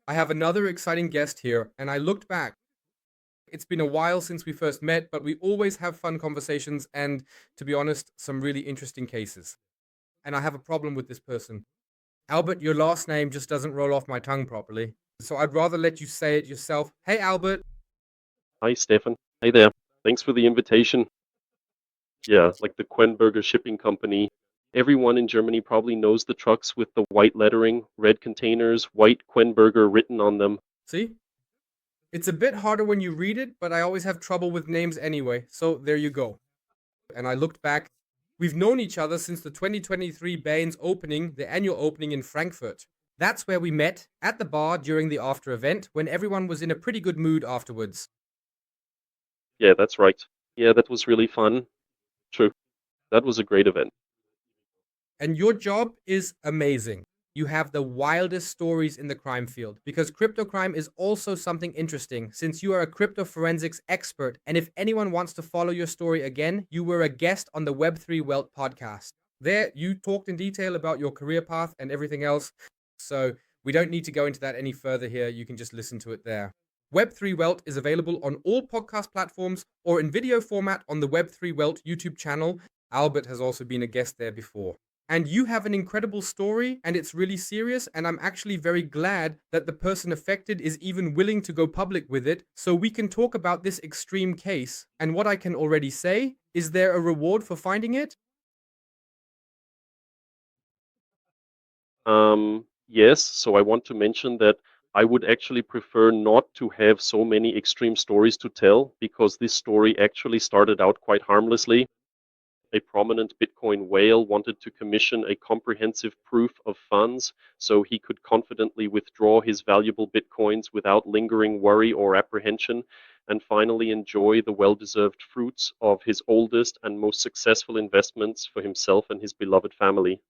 I have another exciting guest here, and I looked back. It's been a while since we first met, but we always have fun conversations and, to be honest, some really interesting cases. And I have a problem with this person. Albert, your last name just doesn't roll off my tongue properly. So I'd rather let you say it yourself. Hey, Albert. Hi, Stefan. Hey there. Thanks for the invitation. Yeah, like the Quenberger Shipping Company. Everyone in Germany probably knows the trucks with the white lettering, red containers, white Quenberger written on them. See? It's a bit harder when you read it, but I always have trouble with names anyway. So there you go. And I looked back. We've known each other since the 2023 Bain's opening, the annual opening in Frankfurt. That's where we met, at the bar during the after event, when everyone was in a pretty good mood afterwards. Yeah, that's right. Yeah, that was really fun. True. That was a great event. And your job is amazing. You have the wildest stories in the crime field because crypto crime is also something interesting since you are a crypto forensics expert. And if anyone wants to follow your story again, you were a guest on the Web3 Welt podcast. There, you talked in detail about your career path and everything else. So we don't need to go into that any further here. You can just listen to it there. Web3 Welt is available on all podcast platforms or in video format on the Web3 Welt YouTube channel. Albert has also been a guest there before. And you have an incredible story, and it's really serious, and I'm actually very glad that the person affected is even willing to go public with it, so we can talk about this extreme case. And what I can already say, is there a reward for finding it? Yes, so I want to mention that I would actually prefer not to have so many extreme stories to tell because this story actually started out quite harmlessly. A prominent Bitcoin whale wanted to commission a comprehensive proof of funds so he could confidently withdraw his valuable Bitcoins without lingering worry or apprehension, and finally enjoy the well deserved fruits of his oldest and most successful investments for himself and his beloved family.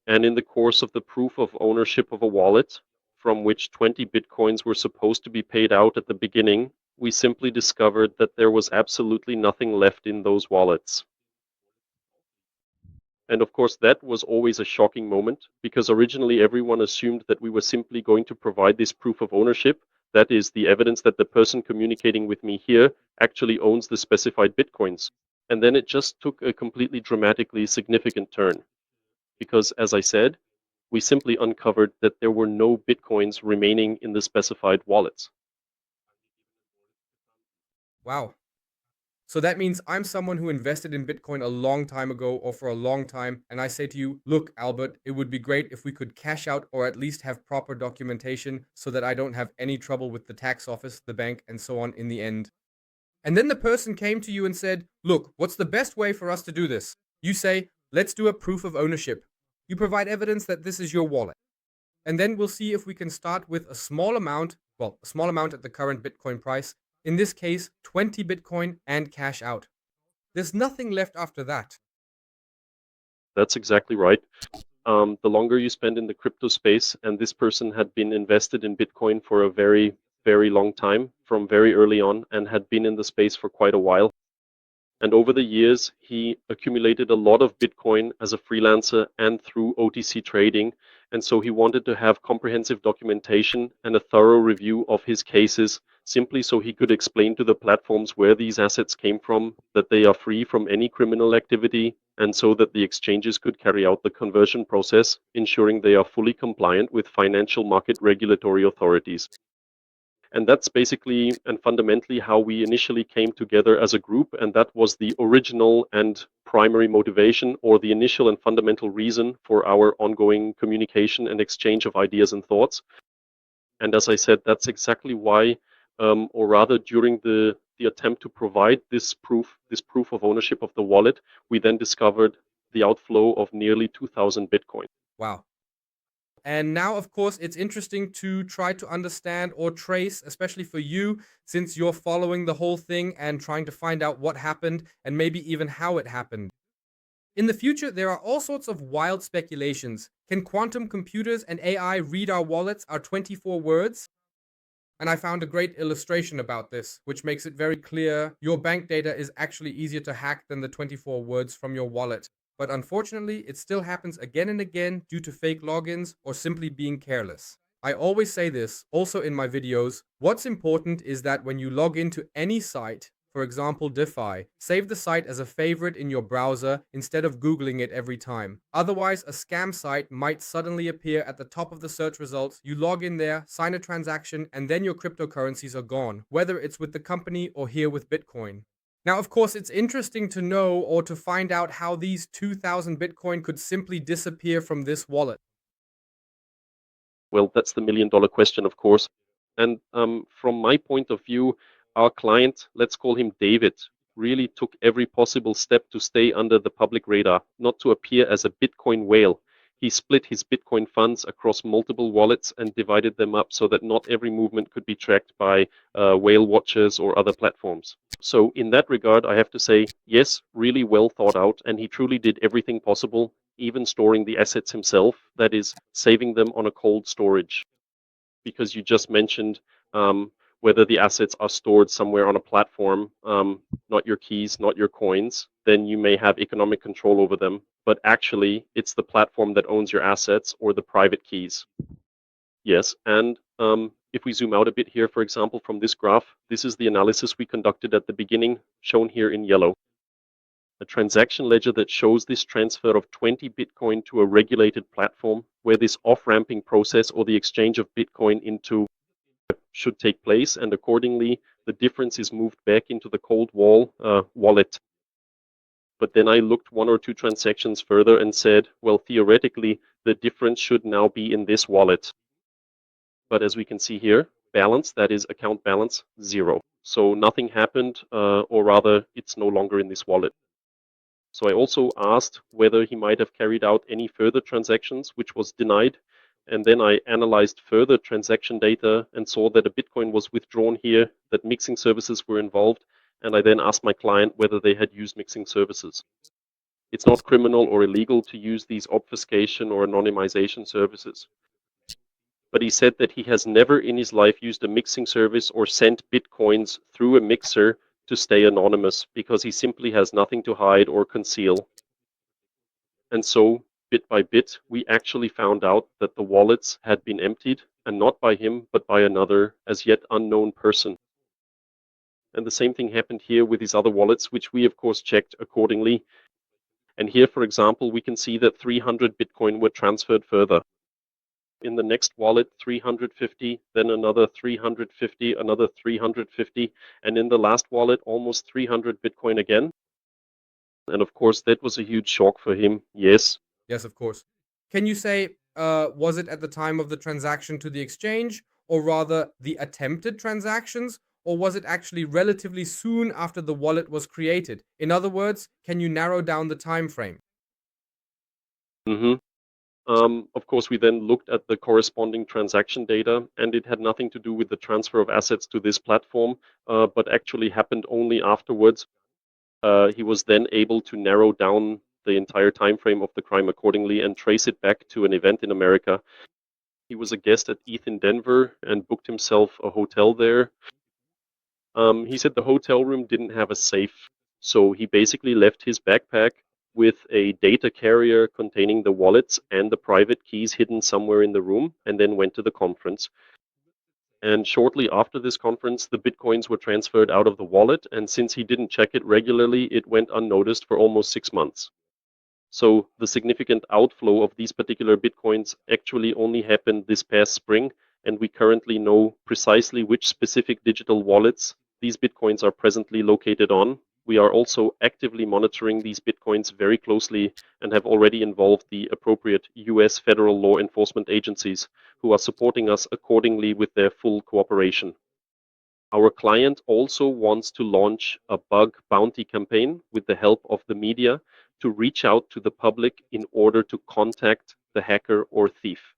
And in the course of the proof of ownership of a wallet, from which 20 Bitcoins were supposed to be paid out at the beginning, we simply discovered that there was absolutely nothing left in those wallets. And of course, that was always a shocking moment because originally everyone assumed that we were simply going to provide this proof of ownership. That is the evidence that the person communicating with me here actually owns the specified Bitcoins. And then it just took a completely dramatically significant turn because, as I said, we simply uncovered that there were no Bitcoins remaining in the specified wallets. Wow. So that means I'm someone who invested in Bitcoin a long time ago or for a long time, and I say to you, look, Albert, it would be great if we could cash out or at least have proper documentation so that I don't have any trouble with the tax office, the bank, and so on in the end. And then the person came to you and said, look, what's the best way for us to do this? You say, let's do a proof of ownership. You provide evidence that this is your wallet. And then we'll see if we can start with a small amount, well, a small amount at the current Bitcoin price, in this case, 20 Bitcoin and cash out. There's nothing left after that. That's exactly right. The longer you spend in the crypto space, and this person had been invested in Bitcoin for a very, very long time, from very early on, and had been in the space for quite a while. And over the years, he accumulated a lot of Bitcoin as a freelancer and through OTC trading. And so he wanted to have comprehensive documentation and a thorough review of his cases, simply so he could explain to the platforms where these assets came from, that they are free from any criminal activity, and so that the exchanges could carry out the conversion process, ensuring they are fully compliant with financial market regulatory authorities. And that's basically and fundamentally how we initially came together as a group. And that was the original and primary motivation, or the initial and fundamental reason for our ongoing communication and exchange of ideas and thoughts. And as I said, that's exactly why, or rather during the attempt to provide this proof of ownership of the wallet, we then discovered the outflow of nearly 2,000 Bitcoin. Wow. And now, of course, it's interesting to try to understand or trace, especially for you, since you're following the whole thing and trying to find out what happened and maybe even how it happened. In the future, there are all sorts of wild speculations. Can quantum computers and AI read our wallets, our 24 words? And I found a great illustration about this, which makes it very clear your bank data is actually easier to hack than the 24 words from your wallet. But unfortunately, it still happens again and again due to fake logins or simply being careless. I always say this also in my videos. What's important is that when you log into any site, for example DeFi, save the site as a favorite in your browser instead of Googling it every time. Otherwise, a scam site might suddenly appear at the top of the search results. You log in there, sign a transaction, and then your cryptocurrencies are gone, whether it's with the company or here with Bitcoin. Now, of course, it's interesting to know or to find out how these 2,000 Bitcoin could simply disappear from this wallet. Well, that's the million-dollar question, of course. And from my point of view, our client, let's call him David, really took every possible step to stay under the public radar, not to appear as a Bitcoin whale. He split his Bitcoin funds across multiple wallets and divided them up so that not every movement could be tracked by whale watchers or other platforms. So, in that regard, I have to say, yes, really well thought out, and he truly did everything possible, even storing the assets himself, that is, saving them on a cold storage. Because you just mentioned whether the assets are stored somewhere on a platform, not your keys, not your coins, then you may have economic control over them. But actually, it's the platform that owns your assets or the private keys. Yes, and if we zoom out a bit here, for example, from this graph, this is the analysis we conducted at the beginning, shown here in yellow. A transaction ledger that shows this transfer of 20 Bitcoin to a regulated platform where this off-ramping process or the exchange of Bitcoin into should take place, and accordingly, the difference is moved back into the cold wallet. But then I looked one or two transactions further and said, well, theoretically, the difference should now be in this wallet. But as we can see here, balance, that is account balance, 0. So nothing happened, or rather, it's no longer in this wallet. So I also asked whether he might have carried out any further transactions, which was denied. And then I analyzed further transaction data and saw that a Bitcoin was withdrawn here, that mixing services were involved. And I then asked my client whether they had used mixing services. It's not criminal or illegal to use these obfuscation or anonymization services. But he said that he has never in his life used a mixing service or sent Bitcoins through a mixer to stay anonymous because he simply has nothing to hide or conceal. And so, bit by bit, we actually found out that the wallets had been emptied, and not by him, but by another, as yet unknown person. And the same thing happened here with his other wallets, which we, of course, checked accordingly. And here, for example, we can see that 300 Bitcoin were transferred further. In the next wallet, 350, then another 350, another 350, and in the last wallet, almost 300 Bitcoin again. And of course, that was a huge shock for him. Yes. Yes, of course. Can you say, was it at the time of the transaction to the exchange, or rather the attempted transactions, or was it actually relatively soon after the wallet was created? In other words, can you narrow down the time frame? hmm Of course, we then looked at the corresponding transaction data, and it had nothing to do with the transfer of assets to this platform, but actually happened only afterwards. He was then able to narrow down the entire time frame of the crime accordingly and trace it back to an event in America. He was a guest at ETH in Denver and booked himself a hotel there. He said the hotel room didn't have a safe, so he basically left his backpack with a data carrier containing the wallets and the private keys hidden somewhere in the room, and then went to the conference. And shortly after this conference, the Bitcoins were transferred out of the wallet, and since he didn't check it regularly, it went unnoticed for almost 6 months. So the significant outflow of these particular Bitcoins actually only happened this past spring, and we currently know precisely which specific digital wallets these Bitcoins are presently located on. We are also actively monitoring these Bitcoins very closely and have already involved the appropriate US federal law enforcement agencies who are supporting us accordingly with their full cooperation. Our client also wants to launch a bug bounty campaign with the help of the media to reach out to the public in order to contact the hacker or thief.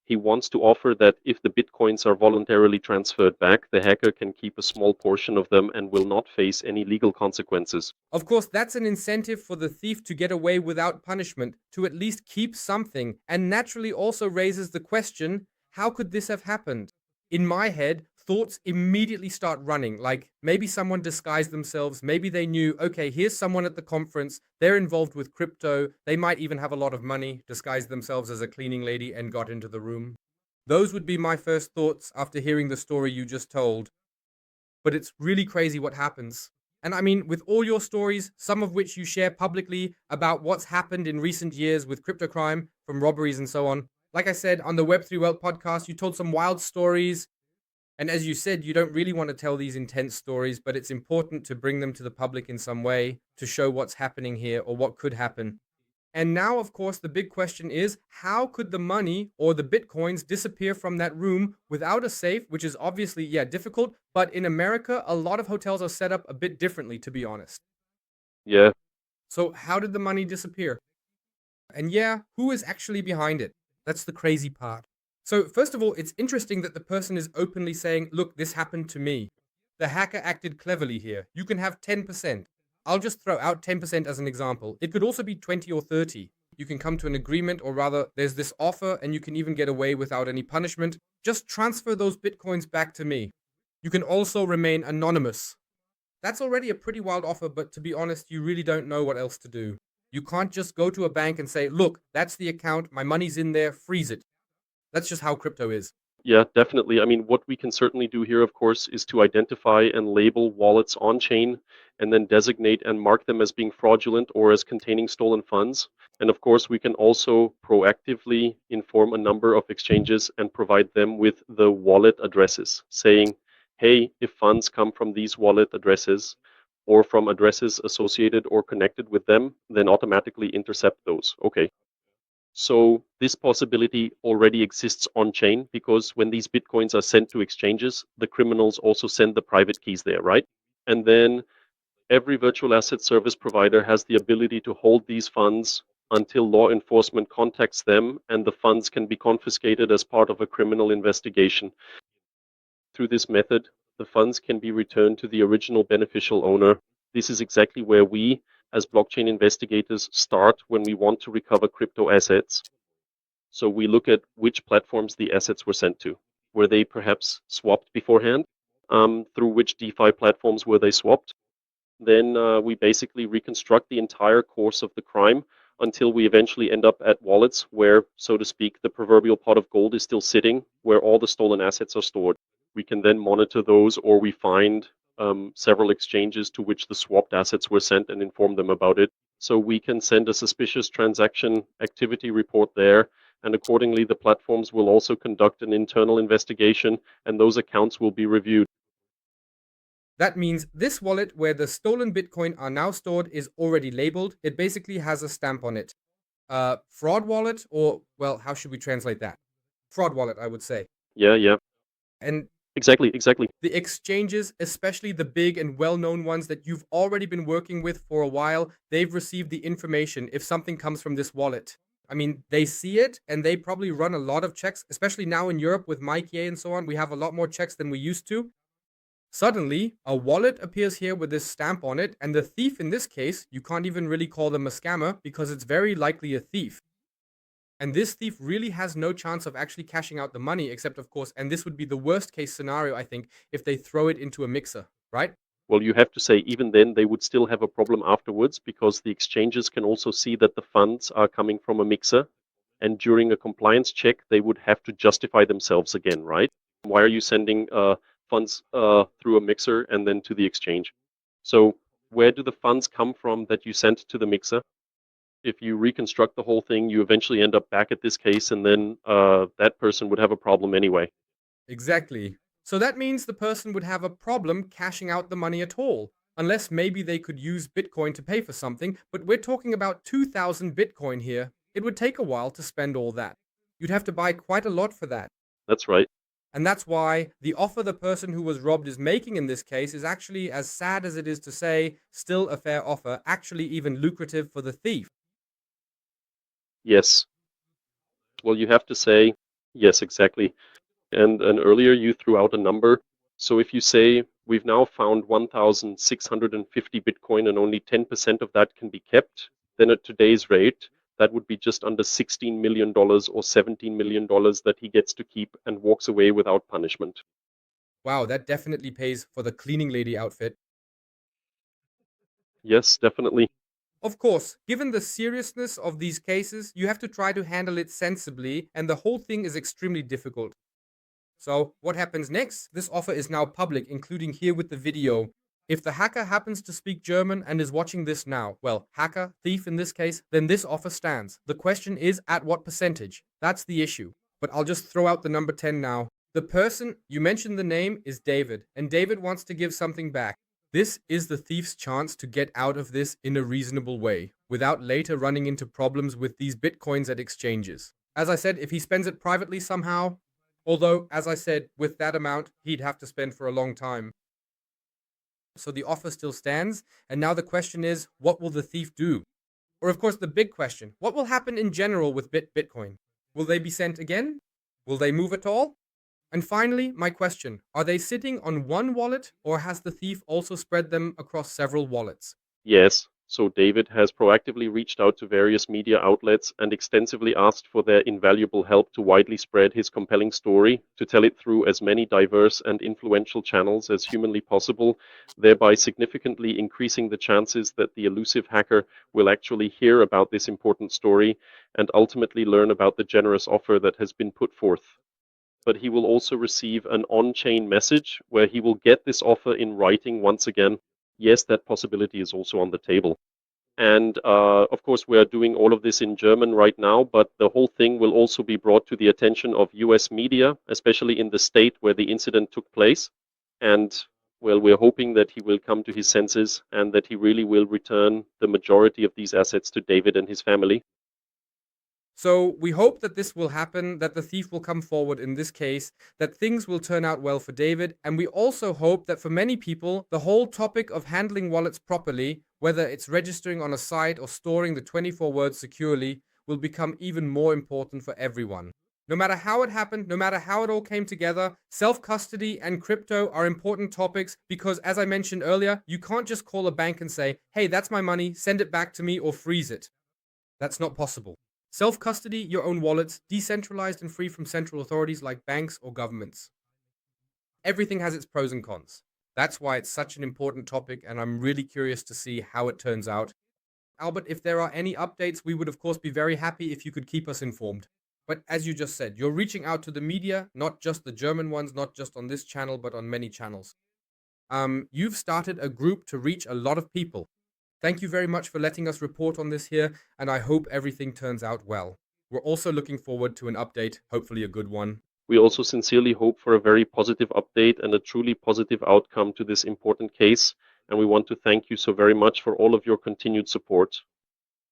He wants to offer that if the Bitcoins are voluntarily transferred back, the hacker can keep a small portion of them and will not face any legal consequences. Of course, that's an incentive for the thief to get away without punishment, to at least keep something, and naturally also raises the question, how could this have happened? In my head, thoughts immediately start running, like maybe someone disguised themselves, maybe they knew, okay, here's someone at the conference, they're involved with crypto, they might even have a lot of money, disguised themselves as a cleaning lady and got into the room. Those would be my first thoughts after hearing the story you just told. But it's really crazy what happens. And I mean, with all your stories, some of which you share publicly about what's happened in recent years with crypto crime, from robberies and so on. Like I said, on the Web3 Wealth podcast, you told some wild stories. And as you said, you don't really want to tell these intense stories, but it's important to bring them to the public in some way to show what's happening here or what could happen. And now, of course, the big question is, how could the money or the bitcoins disappear from that room without a safe, which is obviously, yeah, difficult. But in America, a lot of hotels are set up a bit differently, to be honest. Yeah, So how did the money disappear? And yeah, who is actually behind it? That's the crazy part. So first of all, it's interesting that the person is openly saying, look, this happened to me. The hacker acted cleverly here. You can have 10%. I'll just throw out 10% as an example. It could also be 20 or 30. You can come to an agreement, or rather, there's this offer, and you can even get away without any punishment. Just transfer those bitcoins back to me. You can also remain anonymous. That's already a pretty wild offer, but to be honest, you really don't know what else to do. You can't just go to a bank and say, look, that's the account, my money's in there, freeze it. That's just how crypto is. yeah, definitely. I mean, what we can certainly do here, of course, is to identify and label wallets on chain and then designate and mark them as being fraudulent or as containing stolen funds. And of course, we can also proactively inform a number of exchanges and provide them with the wallet addresses, saying, hey, if funds come from these wallet addresses or from addresses associated or connected with them, then automatically intercept those. Okay. So this possibility already exists on chain because when these bitcoins are sent to exchanges, the criminals also send the private keys there, right? And then every virtual asset service provider has the ability to hold these funds until law enforcement contacts them, and the funds can be confiscated as part of a criminal investigation. Through this method, the funds can be returned to the original beneficial owner. This is exactly where we, as blockchain investigators, start when we want to recover crypto assets. So we look at which platforms the assets were sent to. Were they perhaps swapped beforehand? Through which DeFi platforms were they swapped? Then we basically reconstruct the entire course of the crime until we eventually end up at wallets where, so to speak, the proverbial pot of gold is still sitting, where all the stolen assets are stored. We can then monitor those, or we find several exchanges to which the swapped assets were sent and inform them about it. So we can send a suspicious transaction activity report there, and accordingly, the platforms will also conduct an internal investigation, and those accounts will be reviewed. That means this wallet where the stolen Bitcoin are now stored is already labeled. It basically has a stamp on it. Fraud wallet, or, well, how should we translate that? Fraud wallet, I would say. Yeah, And exactly. the exchanges, especially the big and well-known ones that you've already been working with for a while, they've received the information if something comes from this wallet. I mean, they see it and they probably run a lot of checks, especially now in Europe with MyKA and so on. We have a lot more checks than we used to. Suddenly, a wallet appears here with this stamp on it, and the thief in this case, you can't even really call them a scammer because it's very likely a thief. And this thief really has no chance of actually cashing out the money, except, of course, and this would be the worst case scenario, I think, if they throw it into a mixer, right? Well, you have to say, even then, they would still have a problem afterwards because the exchanges can also see that the funds are coming from a mixer. And during a compliance check, they would have to justify themselves again, right? Why are you sending funds through a mixer and then to the exchange? So, where do the funds come from that you sent to the mixer? If you reconstruct the whole thing, you eventually end up back at this case, and then that person would have a problem anyway. Exactly. So that means the person would have a problem cashing out the money at all, unless maybe they could use Bitcoin to pay for something, but we're talking about 2,000 Bitcoin here. It would take a while to spend all that. You'd have to buy quite a lot for that. That's right. And that's why the offer the person who was robbed is making in this case is actually, as sad as it is to say, still a fair offer, actually even lucrative for the thief. Yes. Well, you have to say, yes, exactly. And earlier you threw out a number. So if you say we've now found 1,650 Bitcoin and only 10% of that can be kept, then at today's rate, that would be just under $16 million or $17 million that he gets to keep and walks away without punishment. Wow, that definitely pays for the cleaning lady outfit. Yes, definitely. Of course, given the seriousness of these cases, you have to try to handle it sensibly, and the whole thing is extremely difficult. So, what happens next? This offer is now public, including here with the video. If the hacker happens to speak German and is watching this now, well, hacker, thief in this case, then this offer stands. The question is, at what percentage? That's the issue. But I'll just throw out the number 10 now. The person, you mentioned the name, is David, and David wants to give something back. This is the thief's chance to get out of this in a reasonable way, without later running into problems with these bitcoins at exchanges. As I said, if he spends it privately somehow, although, as I said, with that amount, he'd have to spend for a long time. So the offer still stands, and now the question is, what will the thief do? Or of course the big question, what will happen in general with Bitcoin? Will they be sent again? Will they move at all? And finally, my question, are they sitting on one wallet, or has the thief also spread them across several wallets? Yes, so David has proactively reached out to various media outlets and extensively asked for their invaluable help to widely spread his compelling story, to tell it through as many diverse and influential channels as humanly possible, thereby significantly increasing the chances that the elusive hacker will actually hear about this important story and ultimately learn about the generous offer that has been put forth. But he will also receive an on-chain message where he will get this offer in writing once again. Yes, that possibility is also on the table. And of course, we are doing all of this in German right now, but the whole thing will also be brought to the attention of US media, especially in the state where the incident took place. And well, we're hoping that he will come to his senses and that he really will return the majority of these assets to David and his family. So we hope that this will happen, that the thief will come forward in this case, that things will turn out well for David, and we also hope that for many people, the whole topic of handling wallets properly, whether it's registering on a site or storing the 24 words securely, will become even more important for everyone. No matter how it happened, no matter how it all came together, self-custody and crypto are important topics because, as I mentioned earlier, you can't just call a bank and say, hey, that's my money, send it back to me or freeze it. That's not possible. Self-custody, your own wallets, decentralized and free from central authorities like banks or governments. Everything has its pros and cons. That's why it's such an important topic, and I'm really curious to see how it turns out. Albert, if there are any updates, we would of course be very happy if you could keep us informed. But as you just said, you're reaching out to the media, not just the German ones, not just on this channel, but on many channels. You've started a group to reach a lot of people. Thank you very much for letting us report on this here, and I hope everything turns out well. We're also looking forward to an update, hopefully a good one. We also sincerely hope for a very positive update and a truly positive outcome to this important case, and we want to thank you so very much for all of your continued support.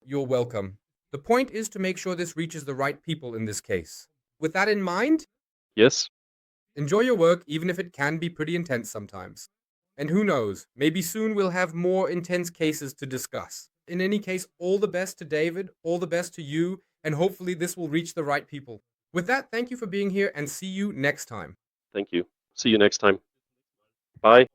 You're welcome. The point is to make sure this reaches the right people in this case. With that in mind, Yes, enjoy your work, even if it can be pretty intense sometimes. And who knows, maybe soon we'll have more intense cases to discuss. In any case, all the best to David, all the best to you, and hopefully this will reach the right people. With that, thank you for being here and see you next time. thank you. See you next time. Bye.